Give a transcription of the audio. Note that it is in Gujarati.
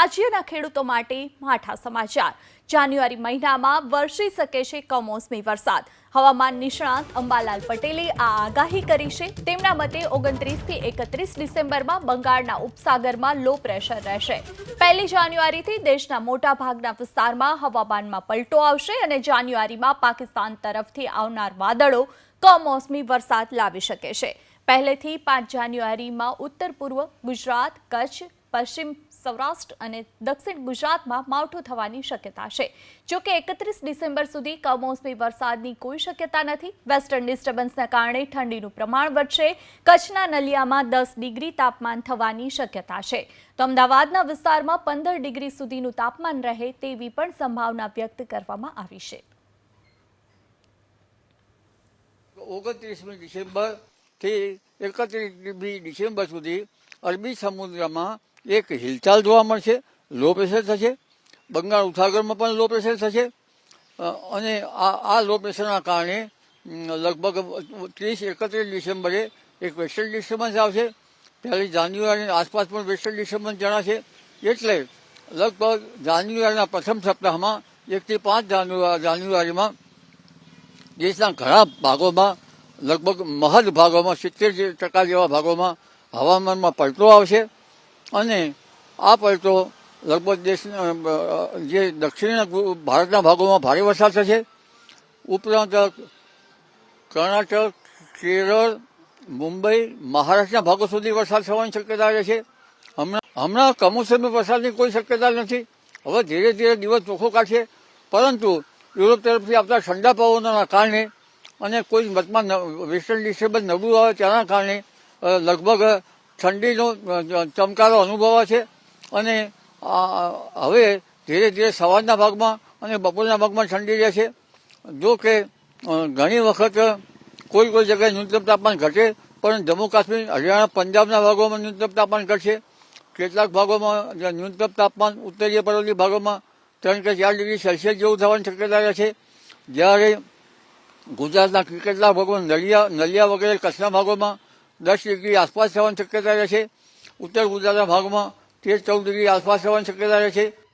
રાજ્યના ખેડૂતો માટે માઠા સમાચાર। જાન્યુઆરી મહિનામાં વરસી શકે છે કમોસમી વરસાદ। હવામાન નિષ્ણાત અંબાલાલ પટેલે આ આગાહી કરી છે। તેમના મતે 29 થી 31 ડિસેમ્બરમાં બંગાળના ઉપસાગરમાં લો પ્રેશર રહેશે। 1 જાન્યુઆરીથી દેશના મોટા ભાગના વિસ્તારમાં હવામાનમાં પલટો આવશે અને જાન્યુઆરીમાં પાકિસ્તાન તરફથી આવનાર વાદળો કમોસમી વરસાદ લાવી શકે છે। પહેલેથી 5 જાન્યુઆરીમાં ઉત્તર પૂર્વ ગુજરાત, કચ્છ, પશ્ચિમ સૌરાષ્ટ્ર અને દક્ષિણ ગુજરાતમાં માવઠું થવાની શક્યતા છે। જો કે 31 ડિસેમ્બર સુધી કમોસમી વરસાદની કોઈ શક્યતા નથી। વેસ્ટર્ન ડિસ્ટર્બન્સના કારણે ઠંડીનું પ્રમાણ વધશે। કચ્છના નલિયામાં 10 ડિગ્રી તાપમાન થવાની શક્યતા છે, તો અમદાવાદના વિસ્તારમાં 15 ડિગ્રી સુધીનું તાપમાન રહે તેવી પણ સંભાવના વ્યક્ત કરવામાં આવી છે। 29 ડિસેમ્બર થી 31 ડિસેમ્બર સુધી અરબી સમુદ્રમાં એક હિલચાલ જોવા મળશે, લો પ્રેશર થશે। બંગાળ ઉપસાગરમાં પણ લો પ્રેશર થશે અને આ લો પ્રેશરના કારણે લગભગ 30-31 ડિસેમ્બરે એક વેસ્ટર્ન ડિસ્ટર્બન્સ આવશે। 1 જાન્યુઆરીની આસપાસ પણ વેસ્ટર્ન ડિસ્ટર્બન્સ જણાશે। એટલે લગભગ જાન્યુઆરીના પ્રથમ સપ્તાહમાં 1 થી 5 જાન્યુઆરીમાં દેશના ઘણા ભાગોમાં, લગભગ મહદ ભાગોમાં 70% જેવા ભાગોમાં હવામાનમાં પલટો આવશે અને આ પલટો લગભગ દેશના જે દક્ષિણ ભારતના ભાગોમાં ભારે વરસાદ થશે। ઉપરાંત કર્ણાટક, કેરળ, મુંબઈ, મહારાષ્ટ્રના ભાગો સુધી વરસાદ થવાની શક્યતા રહેશે। હમણાં કમોસમી વરસાદની કોઈ શક્યતા નથી। હવે ધીરે ધીરે દિવસ ચોખ્ખો કાઢશે, પરંતુ યુરોપ તરફથી આવતા ઠંડા પવનોના કારણે અને કોઈ મતમાં વેસ્ટર્ન ડિસ્ટર્બન્સ નબળું આવે તેના કારણે લગભગ ઠંડીનો ચમકારો અનુભવાશે અને હવે ધીરે ધીરે સવારના ભાગમાં અને બપોરના ભાગમાં ઠંડી રહેશે। જો કે ઘણી વખત કોઈ જગ્યાએ ન્યૂનતમ તાપમાન ઘટે, પણ જમ્મુ કાશ્મીર, હરિયાણા, પંજાબના ભાગોમાં ન્યૂનતમ તાપમાન ઘટશે। કેટલાક ભાગોમાં ન્યૂનતમ તાપમાન ઉત્તરીય પર્વતીય ભાગોમાં 3 કે 4 ડિગ્રી સેલ્સિયસ જેવું થવાની શક્યતા રહેશે। જ્યારે ગુજરાતના કેટલાક ભાગોમાં નલિયા વગેરે કચ્છના ભાગોમાં 10 ડિગ્રી આસપાસ થવાની શક્યતા રહેશે। ઉત્તર ગુજરાતના ભાગમાં 13-14 ડિગ્રી આસપાસ થવાની શક્યતા રહેશે।